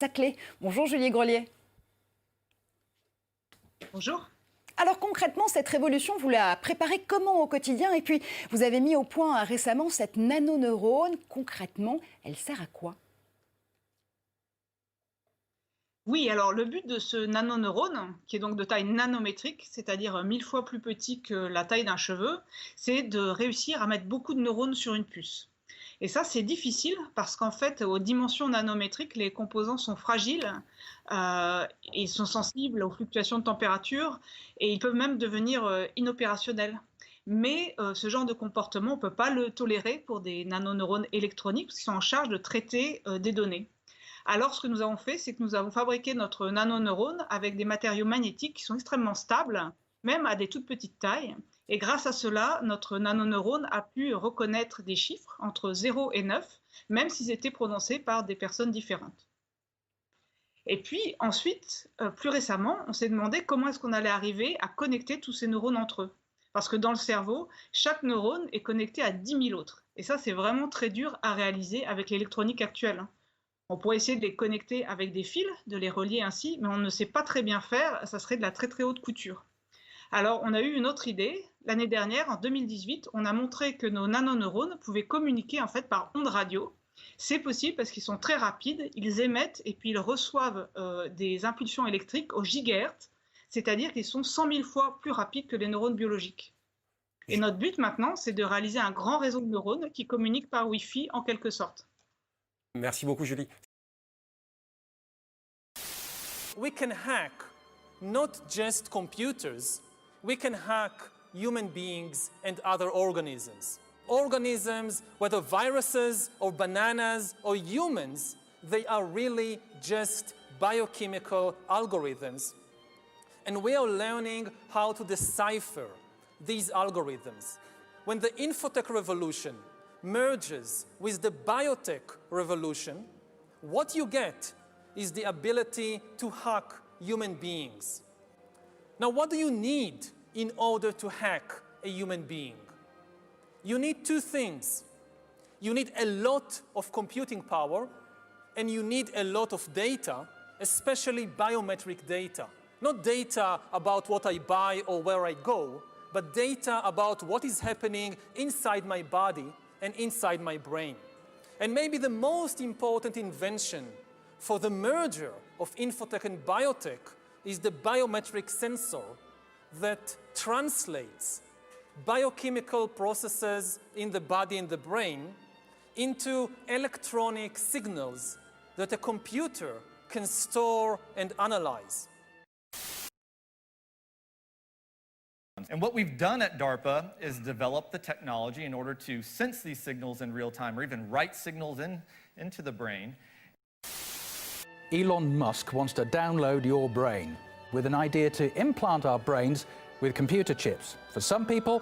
sa clé. Bonjour Julie Grelier. Bonjour. Alors concrètement, cette révolution, vous la préparez comment au quotidien? Et puis, vous avez mis au point récemment cette nanoneurone. Concrètement, elle sert à quoi? Oui, alors le but de ce nanoneurone, qui est donc de taille nanométrique, c'est-à-dire 1000 fois plus petit que la taille d'un cheveu, c'est de réussir à mettre beaucoup de neurones sur une puce. Et ça, c'est difficile parce qu'en fait, aux dimensions nanométriques, les composants sont fragiles et sont sensibles aux fluctuations de température et ils peuvent même devenir inopérationnels. Mais ce genre de comportement, on ne peut pas le tolérer pour des nanoneurones électroniques parce qu'ils sont en charge de traiter des données. Alors, ce que nous avons fait, c'est que nous avons fabriqué notre nanoneurone avec des matériaux magnétiques qui sont extrêmement stables, même à des toutes petites tailles. Et grâce à cela, notre nanoneurone a pu reconnaître des chiffres entre 0 et 9, même s'ils étaient prononcés par des personnes différentes. Et puis ensuite, plus récemment, on s'est demandé comment est-ce qu'on allait arriver à connecter tous ces neurones entre eux. Parce que dans le cerveau, chaque neurone est connecté à 10 000 autres. Et ça, c'est vraiment très dur à réaliser avec l'électronique actuelle. On pourrait essayer de les connecter avec des fils, de les relier ainsi, mais on ne sait pas très bien faire, ça serait de la très très haute couture. Alors on a eu une autre idée, l'année dernière, en 2018, on a montré que nos nanoneurones pouvaient communiquer en fait par ondes radio. C'est possible parce qu'ils sont très rapides, ils émettent et puis ils reçoivent des impulsions électriques au gigahertz, c'est-à-dire qu'ils sont 100 000 fois plus rapides que les neurones biologiques. Et notre but maintenant, c'est de réaliser un grand réseau de neurones qui communiquent par wifi en quelque sorte. Merci beaucoup, Julie. We can hack not just computers, we can hack human beings and other organisms. Organisms, whether viruses or bananas or humans, they are really just biochemical algorithms. And we are learning how to decipher these algorithms. When the infotech revolution merges with the biotech revolution, what you get is the ability to hack human beings. Now, what do you need in order to hack a human being? You need two things. You need a lot of computing power, and you need a lot of data, especially biometric data. Not data about what I buy or where I go, but data about what is happening inside my body and inside my brain. And maybe the most important invention for the merger of infotech and biotech is the biometric sensor that translates biochemical processes in the body and the brain into electronic signals that a computer can store and analyze. And what we've done at DARPA is develop the technology in order to sense these signals in real time or even write signals into the brain. Elon Musk wants to download your brain with an idea to implant our brains with computer chips. For some people,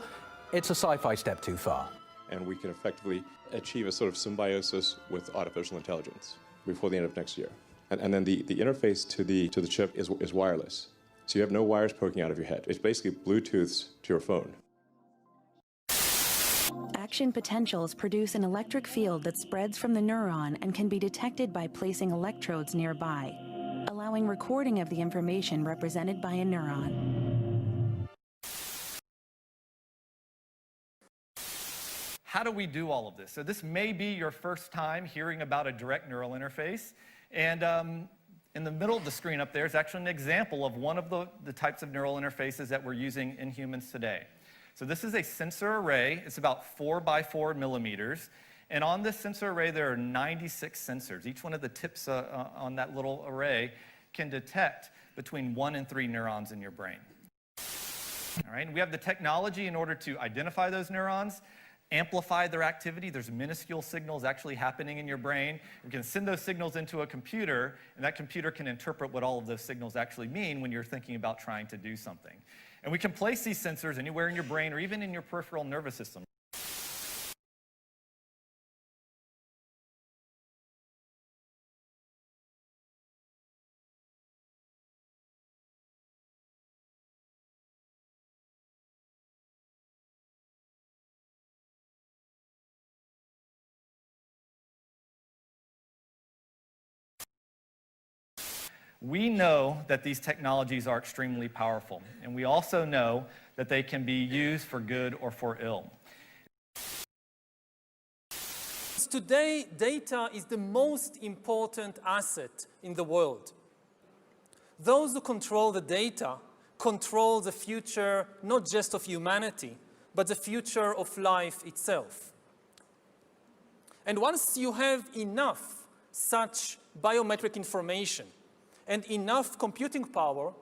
it's a sci-fi step too far. And we can effectively achieve a sort of symbiosis with artificial intelligence before the end of next year. And then the interface to the chip is wireless. So you have no wires poking out of your head. It's basically Bluetooth to your phone. Action potentials produce an electric field that spreads from the neuron and can be detected by placing electrodes nearby, allowing recording of the information represented by a neuron. How do we do all of this? So this may be your first time hearing about a direct neural interface. And in the middle of the screen up there is actually an example of one of the types of neural interfaces that we're using in humans today. So this is a sensor array. It's about 4 by 4 millimeters. And on this sensor array, there are 96 sensors. Each one of the tips on that little array can detect between 1 and 3 neurons in your brain. All right, and we have the technology in order to identify those neurons, amplify their activity. There's minuscule signals actually happening in your brain. We can send those signals into a computer, and that computer can interpret what all of those signals actually mean when you're thinking about trying to do something. And we can place these sensors anywhere in your brain or even in your peripheral nervous system. We know that these technologies are extremely powerful, and we also know that they can be used for good or for ill. Today, data is the most important asset in the world. Those who control the data control the future not just of humanity, but the future of life itself. And once you have enough such biometric information and enough computing power,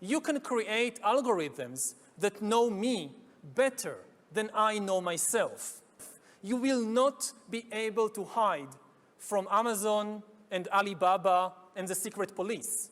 you can create algorithms that know me better than I know myself. You will not be able to hide from Amazon and Alibaba and the secret police.